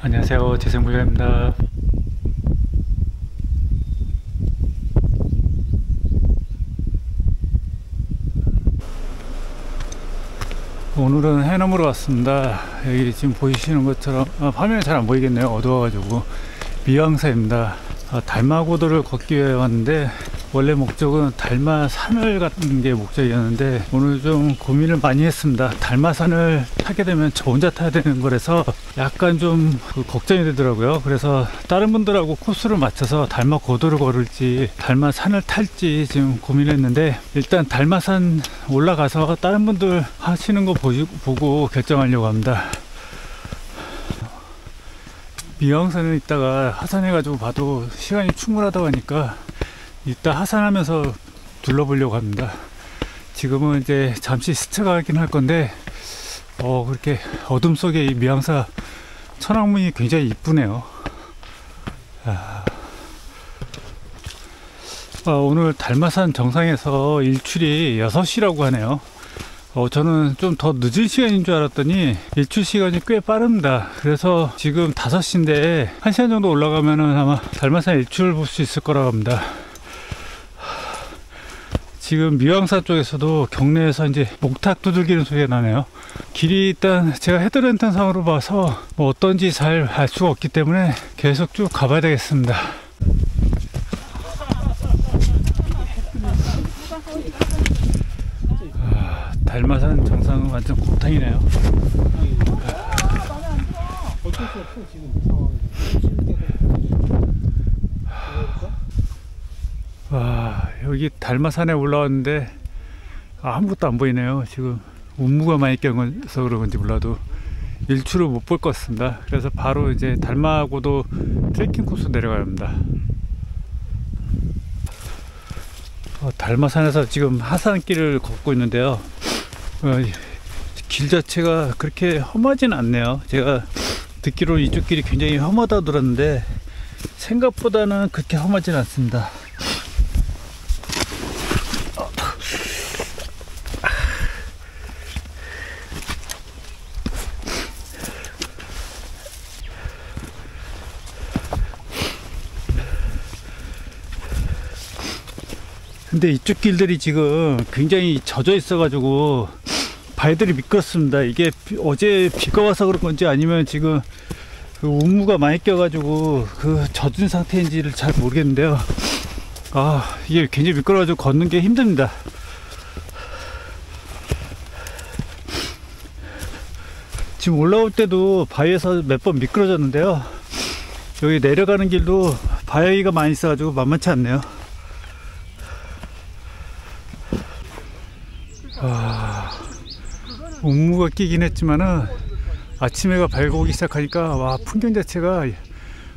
안녕하세요, 재생불가입니다. 오늘은 해넘으로 왔습니다. 여기 지금 보이시는 것처럼 화면이 잘 안 보이겠네요. 어두워가지고. 미왕사입니다. 달마고도를 걷기 위해 왔는데 원래 목적은 달마산을 가는 게 목적이었는데 오늘 좀 고민을 많이 했습니다. 달마산을 타게 되면 저 혼자 타야 되는 거라서 약간 좀 걱정이 되더라고요. 그래서 다른 분들하고 코스를 맞춰서 달마고도를 걸을지 달마산을 탈지 지금 고민했는데, 일단 달마산 올라가서 다른 분들 하시는 거 보고 결정하려고 합니다. 미왕산을 이따가 하산해가지고 봐도 시간이 충분하다고 하니까 이따 하산하면서 둘러보려고 합니다. 지금은 이제 잠시 스쳐가긴 할 건데 그렇게 어둠 속에 이 미왕사 천왕문이 굉장히 이쁘네요. 오늘 달마산 정상에서 일출이 6시라고 하네요. 저는 좀 더 늦은 시간인 줄 알았더니 일출 시간이 꽤 빠릅니다. 그래서 지금 5시인데 1시간 정도 올라가면은 아마 달마산 일출을 볼 수 있을 거라고 합니다. 지금 미왕산 쪽에서도 경내에서 이제 목탁 두들기는 소리가 나네요. 길이 일단 제가 헤드랜턴 상으로 봐서 뭐 어떤지 잘 알 수가 없기 때문에 계속 쭉 가봐야 되겠습니다. 달마산 정상은 완전 곰탕이네요. 와, 여기 달마산에 올라왔는데 아무것도 안 보이네요. 지금 운무가 많이 껴서 그런 건지 몰라도 일출을 못 볼 것 같습니다. 그래서 바로 이제 달마고도 트레킹 코스 내려가야 합니다. 달마산에서 지금 하산길을 걷고 있는데요. 길 자체가 그렇게 험하진 않네요. 제가 듣기로 이쪽 길이 굉장히 험하다고 들었는데 생각보다는 그렇게 험하진 않습니다. 근데 이쪽 길들이 지금 굉장히 젖어 있어 가지고 발들이 미끄럽습니다. 이게 어제 비가 와서 그런 건지 아니면 지금 그 운무가 많이 껴 가지고 그 젖은 상태인지를 잘 모르겠는데요. 이게 굉장히 미끄러워 가지고 걷는 게 힘듭니다. 지금 올라올 때도 바위에서 몇 번 미끄러졌는데요. 여기 내려가는 길도 바위가 많이 있어 가지고 만만치 않네요. 운무가 끼긴 했지만은 아침해가 밝아오기 시작하니까 와, 풍경 자체가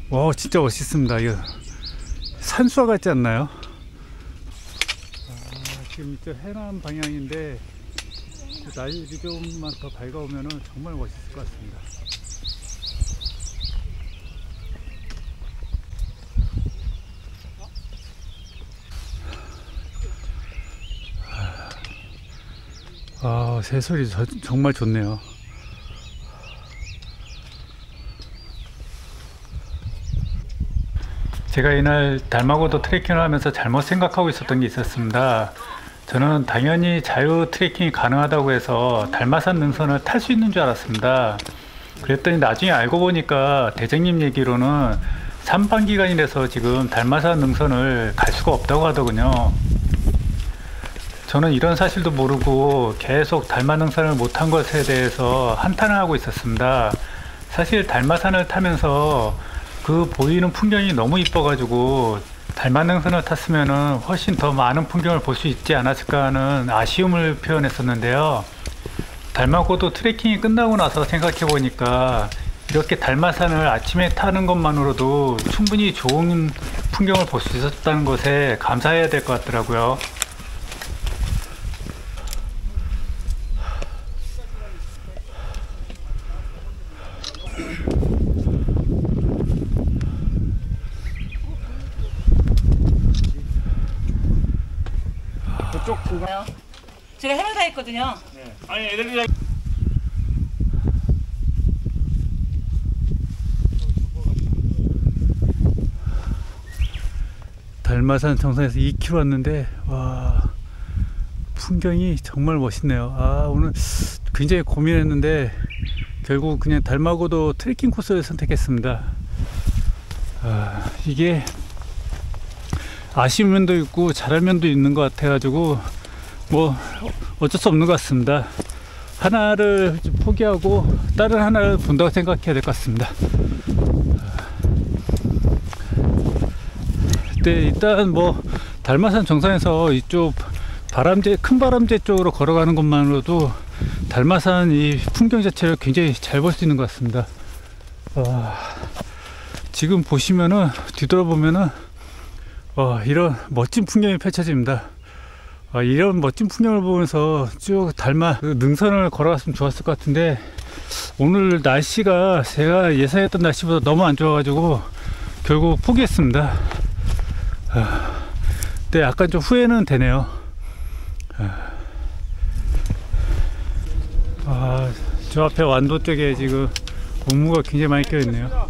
와 진짜 멋있습니다. 이거 산수화 같지 않나요? 지금 이쪽 해남 방향인데 날이 조금만 더 밝아오면은 정말 멋있을 것 같습니다. 새소리 정말 좋네요. 제가 이날 달마고도 트레킹을 하면서 잘못 생각하고 있었던 게 있었습니다. 저는 당연히 자유 트레킹이 가능하다고 해서 달마산 능선을 탈 수 있는 줄 알았습니다. 그랬더니 나중에 알고 보니까 대장님 얘기로는 산방기간이라서 지금 달마산 능선을 갈 수가 없다고 하더군요. 저는 이런 사실도 모르고 계속 달마능선을 못한 것에 대해서 한탄을 하고 있었습니다. 사실 달마산을 타면서 그 보이는 풍경이 너무 이뻐가지고 달마능선을 탔으면 훨씬 더 많은 풍경을 볼 수 있지 않았을까 하는 아쉬움을 표현했었는데요. 달마고도 트레킹이 끝나고 나서 생각해 보니까 이렇게 달마산을 아침에 타는 것만으로도 충분히 좋은 풍경을 볼 수 있었다는 것에 감사해야 될 것 같더라고요. 그쪽 구간. 제가 해명사 했거든요. 네. 아니 애들이 달마산 정상에서 2km 왔는데 와, 풍경이 정말 멋있네요. 아, 오늘 굉장히 고민했는데 결국 그냥 달마고도 트레킹 코스를 선택했습니다. 아, 이게 아쉬운 면도 있고 잘할 면도 있는 것 같아 가지고 뭐 어쩔 수 없는 것 같습니다. 하나를 포기하고 다른 하나를 본다고 생각해야 될 것 같습니다. 네, 일단 뭐 달마산 정상에서 이쪽 바람제, 큰 바람제 쪽으로 걸어가는 것만으로도 달마산 이 풍경 자체를 굉장히 잘 볼 수 있는 것 같습니다. 지금 보시면은, 뒤돌아보면은 이런 멋진 풍경이 펼쳐집니다. 이런 멋진 풍경을 보면서 쭉 달마 그 능선을 걸어갔으면 좋았을 것 같은데 오늘 날씨가 제가 예상했던 날씨보다 너무 안 좋아가지고 결국 포기했습니다. 근데 약간 좀 후회는 되네요. 저 앞에 완도 쪽에 지금 오무가 굉장히 많이 껴있네요.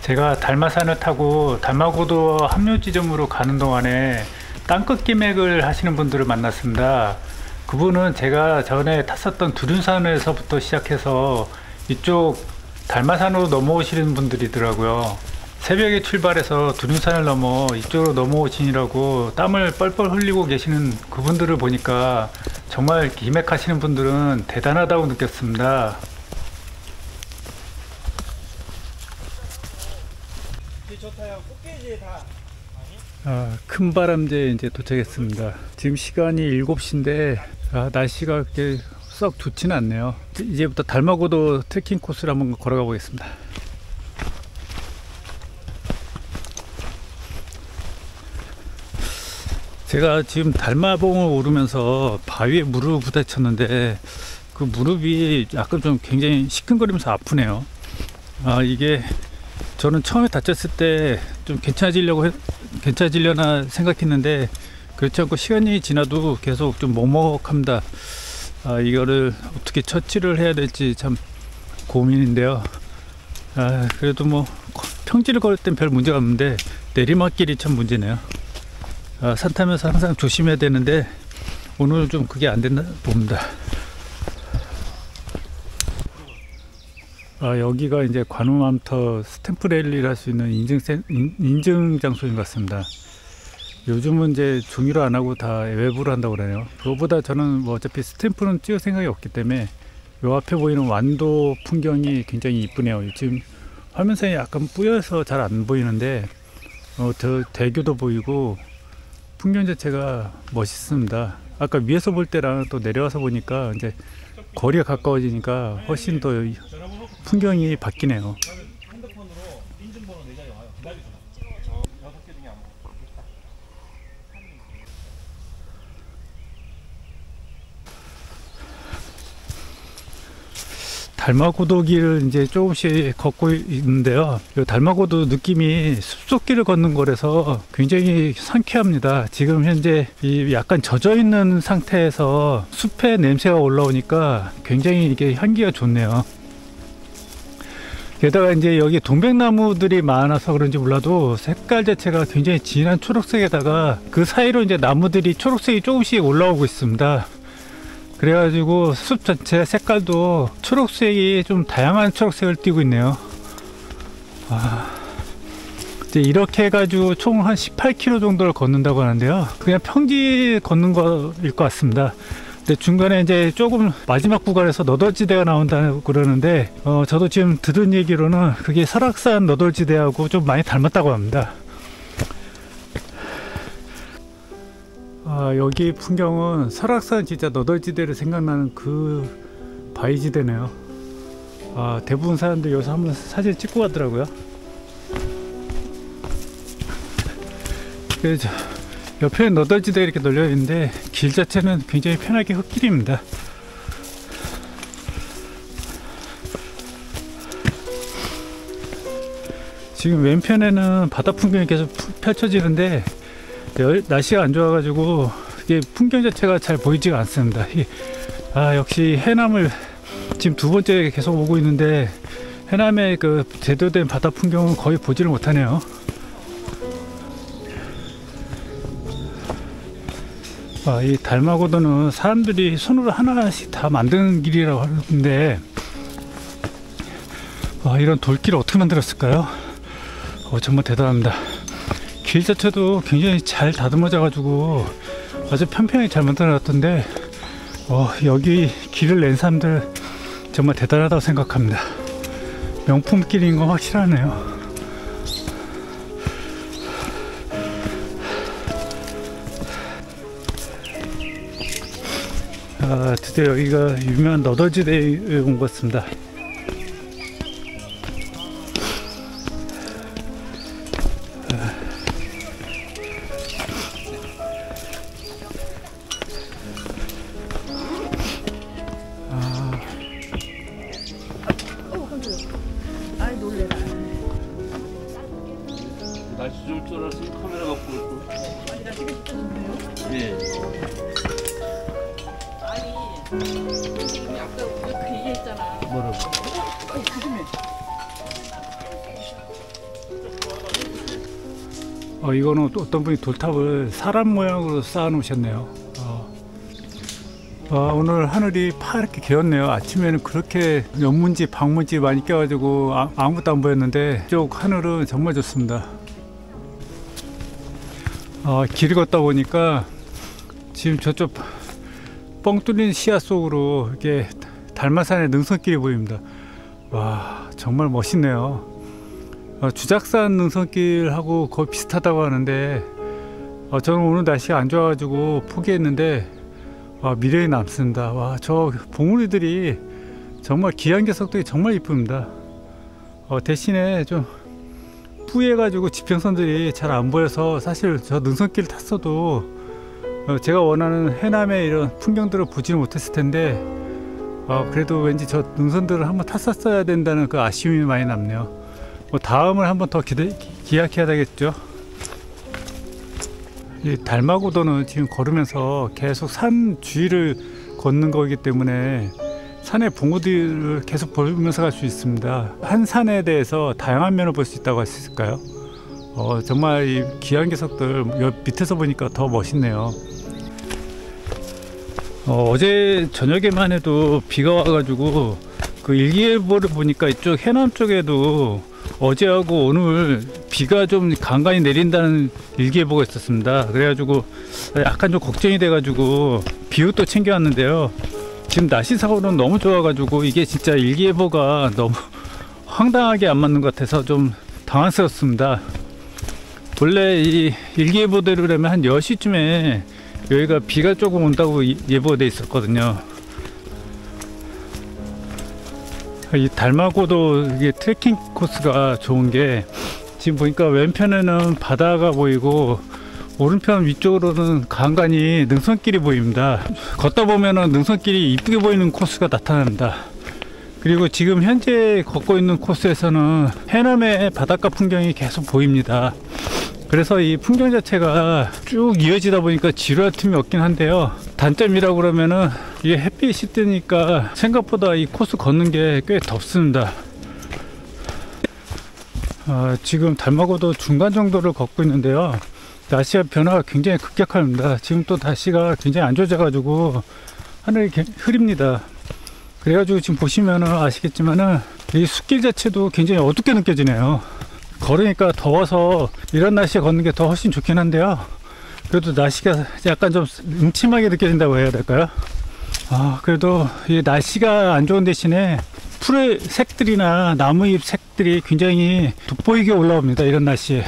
제가 달마산을 타고 달마고도 합류 지점으로 가는 동안에 땅끝기맥을 하시는 분들을 만났습니다. 그분은 제가 전에 탔었던 두륜산에서부터 시작해서 이쪽 달마산으로 넘어오시는 분들이더라고요. 새벽에 출발해서 두륜산을 넘어 이쪽으로 넘어오시느라고 땀을 뻘뻘 흘리고 계시는 그분들을 보니까 정말 기맥하시는 분들은 대단하다고 느꼈습니다. 큰 바람제에 이제 도착했습니다. 지금 시간이 7시인데 날씨가 그렇게 썩 좋지는 않네요. 이제부터 달마고도 트레킹 코스를 한번 걸어가 보겠습니다. 제가 지금 달마봉을 오르면서 바위에 무릎을 부딪혔는데 그 무릎이 약간 좀 굉장히 시큰거리면서 아프네요. 이게 저는 처음에 다쳤을 때 좀 괜찮아지려나 생각했는데 그렇지 않고 시간이 지나도 계속 좀 먹먹합니다. 이거를 어떻게 처치를 해야 될지 참 고민인데요. 그래도 뭐 평지를 걸을 땐 별 문제가 없는데 내리막길이 참 문제네요. 산 타면서 항상 조심해야 되는데 오늘 좀 그게 안 됐나 봅니다. 여기가 이제 관우맘터 스탬프랠리를 할 수 있는 인증 장소인 것 같습니다. 요즘은 이제 종이로 안 하고 다 외부로 한다고 그래요. 그거보다 저는 뭐 어차피 스탬프는 찍을 생각이 없기 때문에 요 앞에 보이는 완도 풍경이 굉장히 이쁘네요. 지금 화면상에 약간 뿌여서 잘 안 보이는데 저 대교도 보이고 풍경 자체가 멋있습니다. 아까 위에서 볼 때랑 또 내려와서 보니까 이제 거리가 가까워지니까 훨씬 더 풍경이 바뀌네요. 달마고도길을 이제 조금씩 걷고 있는데요. 달마고도 느낌이 숲속길을 걷는 거라서 굉장히 상쾌합니다. 지금 현재 이 약간 젖어 있는 상태에서 숲의 냄새가 올라오니까 굉장히 이게 향기가 좋네요. 게다가 이제 여기 동백나무들이 많아서 그런지 몰라도 색깔 자체가 굉장히 진한 초록색에다가 그 사이로 이제 나무들이 초록색이 조금씩 올라오고 있습니다. 그래가지고 숲 전체 색깔도 초록색이 좀 다양한 초록색을 띠고 있네요. 이제 이렇게 해가지고 총 한 18km 정도를 걷는다고 하는데요. 그냥 평지 걷는 거일 것 같습니다. 근데 중간에 이제 조금 마지막 구간에서 너덜지대가 나온다고 그러는데 저도 지금 들은 얘기로는 그게 설악산 너덜지대하고 좀 많이 닮았다고 합니다. 여기 풍경은 설악산 진짜 너덜지대를 생각나는 그 바위지대네요. 대부분 사람들 여기서 한번 사진 찍고 가더라고요. 그래서 옆에 너덜지대 이렇게 널려 있는데 길 자체는 굉장히 편하게 흙길입니다. 지금 왼편에는 바다 풍경이 계속 펼쳐지는데 날씨가 안 좋아가지고 이게 풍경 자체가 잘 보이지가 않습니다. 아, 역시 해남을 지금 두 번째 계속 오고 있는데 해남의 그 제대로 된 바다 풍경은 거의 보지를 못하네요. 아, 이 달마고도는 사람들이 손으로 하나씩 다 만드는 길이라고 하는데 이런 돌길을 어떻게 만들었을까요? 정말 대단합니다. 길 자체도 굉장히 잘 다듬어져 가지고 아주 편평하게 잘 만들어 놨던데 여기 길을 낸 사람들 정말 대단하다고 생각합니다. 명품 길인 건 확실하네요. 드디어 여기가 유명한 너더지대에 온 것 같습니다. 날씨 좀 쫄았으면 카메라 갖고 올 걸. 아니 나 지금 붙여준대요? 예. 아니 지금 아까 우리가 그 얘기했잖아. 뭐라고? 조심해. 이거는 또 어떤 분이 돌탑을 사람 모양으로 쌓아 놓으셨네요. 오늘 하늘이 파랗게 개었네요. 아침에는 그렇게 연문지 방문지 많이 껴가지고 아무것도 안 보였는데 이쪽 하늘은 정말 좋습니다. 길을 걷다 보니까 지금 저쪽 뻥 뚫린 시야 속으로 이렇게 달마산의 능선길이 보입니다. 와, 정말 멋있네요. 주작산 능선길하고 거의 비슷하다고 하는데 저는 오늘 날씨가 안 좋아가지고 포기했는데 미련이 남습니다. 와, 저 봉우리들이 정말 기안개석들이 정말 이쁩니다. 대신에 좀 뿌해가지고 지평선들이 잘 안 보여서 사실 저 능선길 탔어도 제가 원하는 해남의 이런 풍경들을 보지는 못했을 텐데 그래도 왠지 저 능선들을 한번 탔었어야 된다는 그 아쉬움이 많이 남네요. 다음을 한번 더 기약해야 되겠죠. 이 달마고도는 지금 걸으면서 계속 산 주위를 걷는 거기 때문에 산의 봉우리를 계속 보면서 갈 수 있습니다. 한 산에 대해서 다양한 면을 볼 수 있다고 할 수 있을까요? 정말 이 귀한 녀석들 밑에서 보니까 더 멋있네요. 어제 저녁에만 해도 비가 와가지고 그 일기예보를 보니까 이쪽 해남 쪽에도 어제하고 오늘 비가 좀 간간히 내린다는 일기예보가 있었습니다. 그래가지고 약간 좀 걱정이 돼가지고 비옷도 챙겨왔는데요. 지금 날씨 사고는 너무 좋아가지고 이게 진짜 일기예보가 너무 황당하게 안 맞는 것 같아서 좀 당황스럽습니다. 원래 이 일기예보대로라면 한 10시쯤에 여기가 비가 조금 온다고 예보가 돼 있었거든요. 이 달마고도 이게 트레킹 코스가 좋은 게 지금 보니까 왼편에는 바다가 보이고 오른편 위쪽으로는 간간히 능선길이 보입니다. 걷다 보면은 능선길이 이쁘게 보이는 코스가 나타납니다. 그리고 지금 현재 걷고 있는 코스에서는 해남의 바닷가 풍경이 계속 보입니다. 그래서 이 풍경 자체가 쭉 이어지다 보니까 지루할 틈이 없긴 한데요. 단점이라고 그러면은 이게 햇빛이 뜨니까 생각보다 이 코스 걷는 게 꽤 덥습니다. 지금 달마고도 중간 정도를 걷고 있는데요. 날씨가 변화가 굉장히 급격합니다. 지금 또 날씨가 굉장히 안 좋아져 가지고 하늘이 흐립니다. 그래가지고 지금 보시면은 아시겠지만은 이 숲길 자체도 굉장히 어둡게 느껴지네요. 걸으니까 더워서 이런 날씨에 걷는 게 더 훨씬 좋긴 한데요. 그래도 날씨가 약간 좀 음침하게 느껴진다고 해야 될까요? 그래도 이 날씨가 안 좋은 대신에 풀의 색들이나 나무잎 색들이 굉장히 돋보이게 올라옵니다. 이런 날씨에.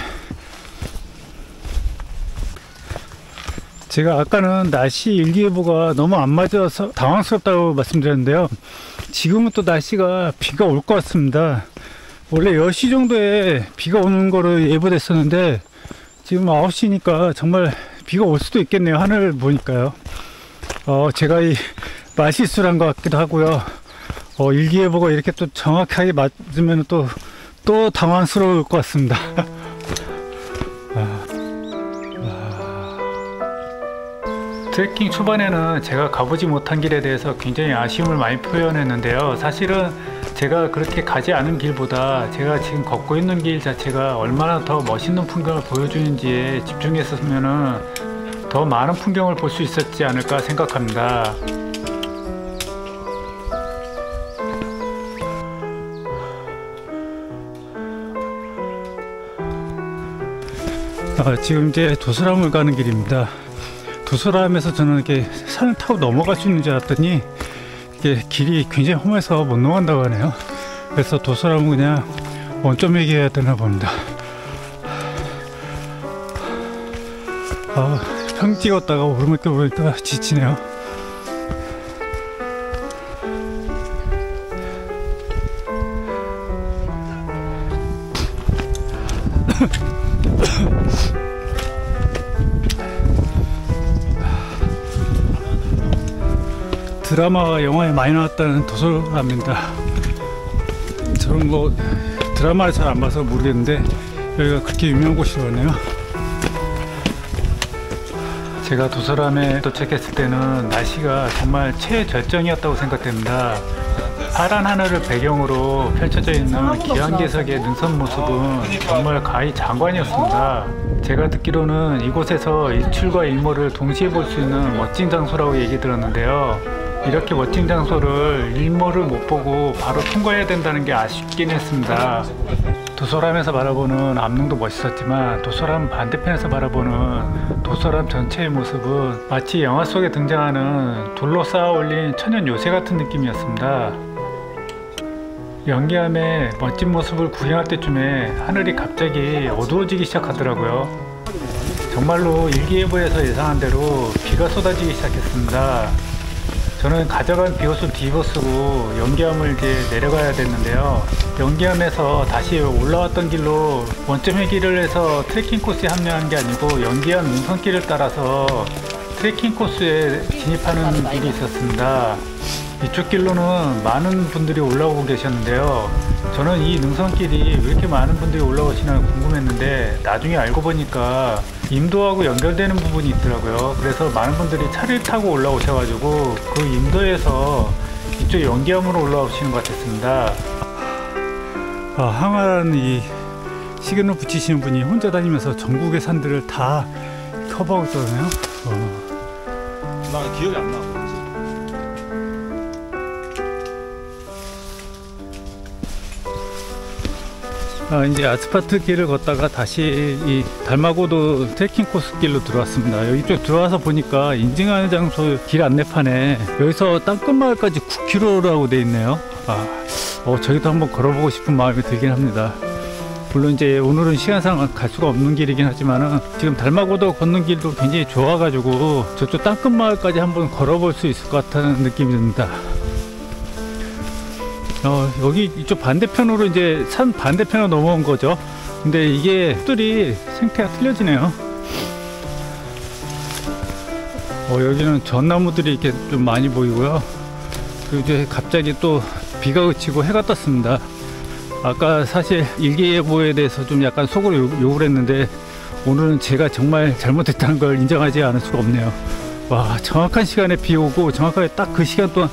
제가 아까는 날씨 일기예보가 너무 안 맞아서 당황스럽다고 말씀드렸는데요. 지금은 또 날씨가 비가 올 것 같습니다. 원래 10시 정도에 비가 오는 거를 예보됐었는데 지금 9시니까 정말 비가 올 수도 있겠네요. 하늘 보니까요. 제가 이 말실수를 한 것 같기도 하고요. 일기예보가 이렇게 또 정확하게 맞으면 또 당황스러울 것 같습니다. 트레킹 초반에는 제가 가보지 못한 길에 대해서 굉장히 아쉬움을 많이 표현했는데요. 사실은 제가 그렇게 가지 않은 길보다 제가 지금 걷고 있는 길 자체가 얼마나 더 멋있는 풍경을 보여주는지에 집중했었으면 더 많은 풍경을 볼 수 있었지 않을까 생각합니다. 지금 이제 도소람을 가는 길입니다. 도소람에서 저는 이렇게 산을 타고 넘어갈 수 있는 줄 알았더니 이게 길이 굉장히 험해서 못 넘어간다고 하네요. 그래서 도소람은 그냥 원점에게 해야 되나 봅니다. 평 찍었다가 오르막길 오르니까 지치네요. 드라마와 영화에 많이 나왔다는 도서랍니다. 저는 뭐 드라마를 잘 안 봐서 모르겠는데 여기가 그렇게 유명한 곳이라고 하네요. 제가 도서람에 도착했을 때는 날씨가 정말 최절정이었다고 생각됩니다. 파란 하늘을 배경으로 펼쳐져 있는 기안개석의 능선 모습은 정말 가히 장관이었습니다. 제가 듣기로는 이곳에서 일출과 일몰을 동시에 볼 수 있는 멋진 장소라고 얘기 들었는데요. 이렇게 멋진 장소를 일몰을 못 보고 바로 통과해야 된다는 게 아쉽긴 했습니다. 도소람에서 바라보는 암릉도 멋있었지만 도소람 반대편에서 바라보는 도소람 전체의 모습은 마치 영화 속에 등장하는 돌로 쌓아 올린 천연 요새 같은 느낌이었습니다. 연기함의 멋진 모습을 구경할 때쯤에 하늘이 갑자기 어두워지기 시작하더라고요. 정말로 일기예보에서 예상한 대로 비가 쏟아지기 시작했습니다. 저는 가져간 비옷을 뒤집어 쓰고 연기함을 이제 내려가야 됐는데요. 연기함에서 다시 올라왔던 길로 원점의 길을 해서 트레킹 코스에 합류한 게 아니고 연기함 능선길을 따라서 트레킹 코스에 진입하는 길이 있었습니다. 이쪽 길로는 많은 분들이 올라오고 계셨는데요. 저는 이 능선길이 왜 이렇게 많은 분들이 올라오시나 궁금했는데 나중에 알고 보니까 임도하고 연결되는 부분이 있더라고요. 그래서 많은 분들이 차를 타고 올라오셔가지고 그 임도에서 이쪽 연기함으로 올라오시는 것 같았습니다. 항아라는 이 시계를 붙이시는 분이 혼자 다니면서 전국의 산들을 다 커버하고 있더라고요. 나 기억이 안 나. 이제 아스팔트 길을 걷다가 다시 이 달마고도 트레킹 코스 길로 들어왔습니다. 여기 쪽 들어와서 보니까 인증하는 장소 길 안내판에 여기서 땅끝마을까지 9km라고 되어 있네요. 저기도 한번 걸어보고 싶은 마음이 들긴 합니다. 물론 이제 오늘은 시간상 갈 수가 없는 길이긴 하지만은 지금 달마고도 걷는 길도 굉장히 좋아가지고 저쪽 땅끝마을까지 한번 걸어볼 수 있을 것 같다는 느낌이 듭니다. 여기 이쪽 반대편으로 이제 산 반대편으로 넘어온 거죠. 근데 이게 흙들이 생태가 틀려지네요. 여기는 전나무들이 이렇게 좀 많이 보이고요. 그리고 이제 갑자기 또 비가 그치고 해가 떴습니다. 아까 사실 일기예보에 대해서 좀 약간 속으로 욕을 했는데 오늘은 제가 정말 잘못했다는 걸 인정하지 않을 수가 없네요. 와, 정확한 시간에 비 오고 정확하게 딱 그 시간 동안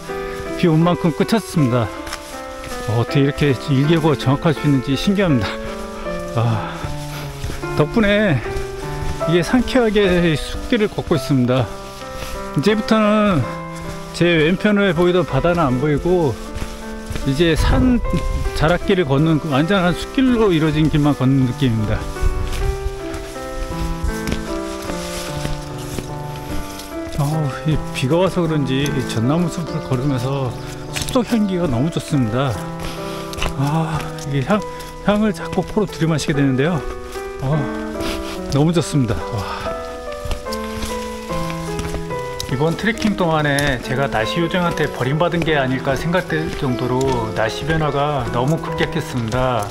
비 온 만큼 그쳤습니다. 어떻게 이렇게 일기예보가 정확할 수 있는지 신기합니다. 덕분에 이게 상쾌하게 숲길을 걷고 있습니다. 이제부터는 제 왼편에 보이던 바다는 안 보이고 이제 산 자락길을 걷는 완전한 숲길로 이루어진 길만 걷는 느낌입니다. 이 비가 와서 그런지 전나무 숲을 걸으면서 숲속 향기가 너무 좋습니다. 이게 향을 자꾸 코로 들이마시게 되는데요. 너무 좋습니다. 이번 트레킹 동안에 제가 날씨 요정한테 버림받은 게 아닐까 생각될 정도로 날씨 변화가 너무 급격했습니다.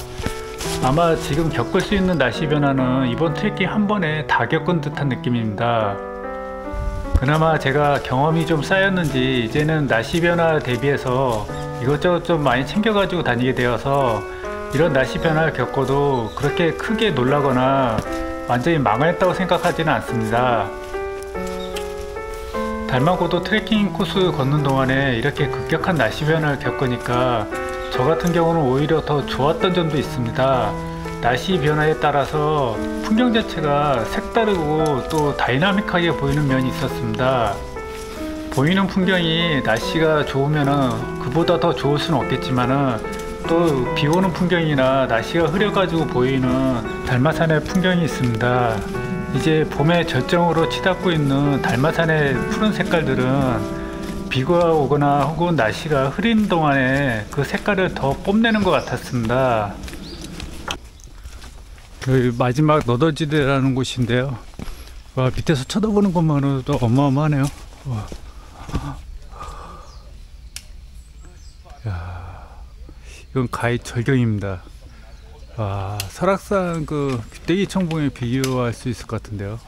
아마 지금 겪을 수 있는 날씨 변화는 이번 트레킹 한 번에 다 겪은 듯한 느낌입니다. 그나마 제가 경험이 좀 쌓였는지 이제는 날씨 변화 대비해서 이것저것 좀 많이 챙겨가지고 다니게 되어서 이런 날씨 변화를 겪어도 그렇게 크게 놀라거나 완전히 망했다고 생각하지는 않습니다. 달마고도 트레킹 코스 걷는 동안에 이렇게 급격한 날씨 변화를 겪으니까 저 같은 경우는 오히려 더 좋았던 점도 있습니다. 날씨 변화에 따라서 풍경 자체가 색다르고 또 다이나믹하게 보이는 면이 있었습니다. 보이는 풍경이 날씨가 좋으면은 그보다 더 좋을 수는 없겠지만은 또 비오는 풍경이나 날씨가 흐려가지고 보이는 달마산의 풍경이 있습니다. 이제 봄의 절정으로 치닫고 있는 달마산의 푸른 색깔들은 비가 오거나 혹은 날씨가 흐린 동안에 그 색깔을 더 뽐내는 것 같았습니다. 여기 마지막 너덜지대라는 곳인데요. 와, 밑에서 쳐다보는 것만으로도 어마어마하네요. 와. 야, 이건 가히 절경입니다. 와, 설악산 그 귀때기 청봉에 비교할 수 있을 것 같은데요.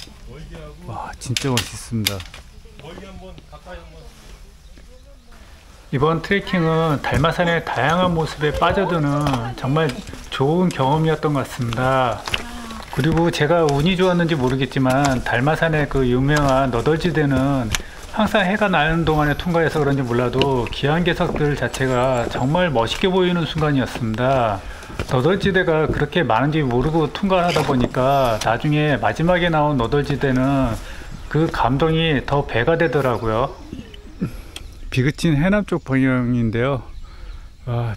와, 진짜 멋있습니다. 이번 트레킹은 달마산의 다양한 모습에 빠져드는 정말 좋은 경험이었던 것 같습니다. 그리고 제가 운이 좋았는지 모르겠지만 달마산의 그 유명한 너덜지대는 항상 해가 나는 동안에 통과해서 그런지 몰라도 기안개석들 자체가 정말 멋있게 보이는 순간이었습니다. 너덜지대가 그렇게 많은지 모르고 통과하다 보니까 나중에 마지막에 나온 너덜지대는 그 감동이 더 배가 되더라고요. 비 그친 해남 쪽 방향인데요.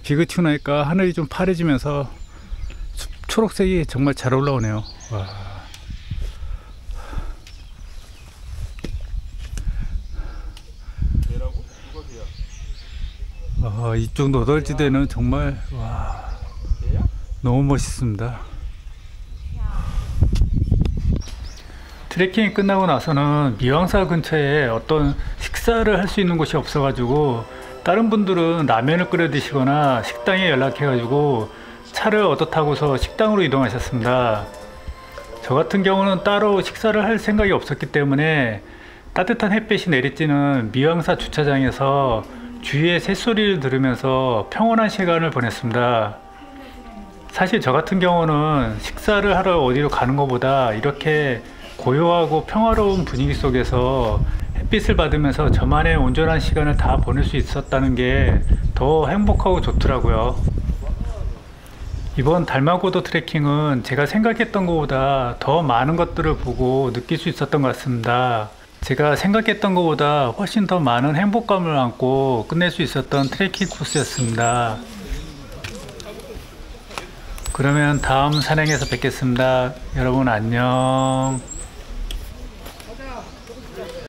비 그치고 나니까 하늘이 좀 파래지면서 초록색이 정말 잘 올라오네요. 이쪽 너덜지대는 정말 너무 멋있습니다. 트레킹이 끝나고 나서는 미왕사 근처에 어떤 식사를 할 수 있는 곳이 없어 가지고 다른 분들은 라면을 끓여 드시거나 식당에 연락해 가지고 차를 얻어 타고서 식당으로 이동하셨습니다. 저 같은 경우는 따로 식사를 할 생각이 없었기 때문에 따뜻한 햇빛이 내리쬐는 미왕사 주차장에서 주위의 새소리를 들으면서 평온한 시간을 보냈습니다. 사실 저 같은 경우는 식사를 하러 어디로 가는 것보다 이렇게 고요하고 평화로운 분위기 속에서 햇빛을 받으면서 저만의 온전한 시간을 다 보낼 수 있었다는 게 더 행복하고 좋더라고요. 이번 달마고도 트레킹은 제가 생각했던 것보다 더 많은 것들을 보고 느낄 수 있었던 것 같습니다. 제가 생각했던 것보다 훨씬 더 많은 행복감을 안고 끝낼 수 있었던 트레킹 코스였습니다. 그러면 다음 산행에서 뵙겠습니다. 여러분 안녕.